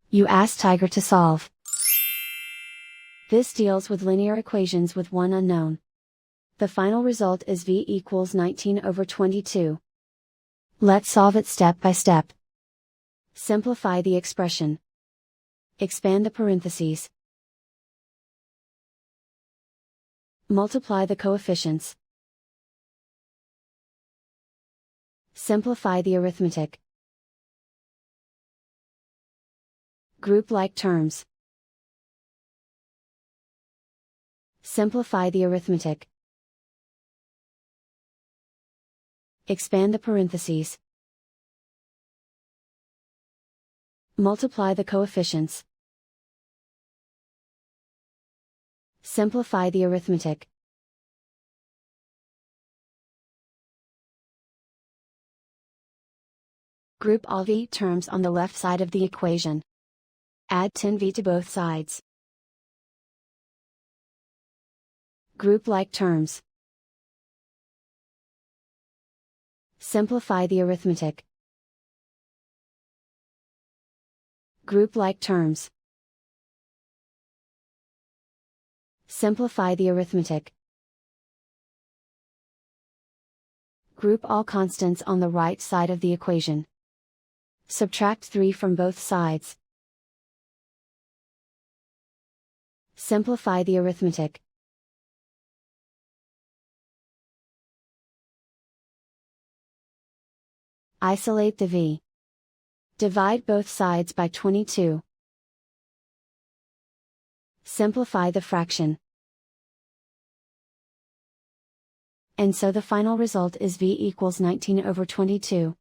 You ask Tiger to solve. This deals with linear equations with one unknown. The final result is v equals 19/22. Let's solve it step by step. Simplify the expression. Expand the parentheses. Multiply the coefficients. Simplify the arithmetic. Group like terms. Simplify the arithmetic. Expand the parentheses. Multiply the coefficients. Simplify the arithmetic. Group all v terms on the left side of the equation. Add 10v to both sides. Group like terms. Simplify the arithmetic. Group like terms. Simplify the arithmetic. Group all constants on the right side of the equation. Subtract 3 from both sides. Simplify the arithmetic. Isolate the v. Divide both sides by 22. Simplify the fraction. And so the final result is v equals 19/22.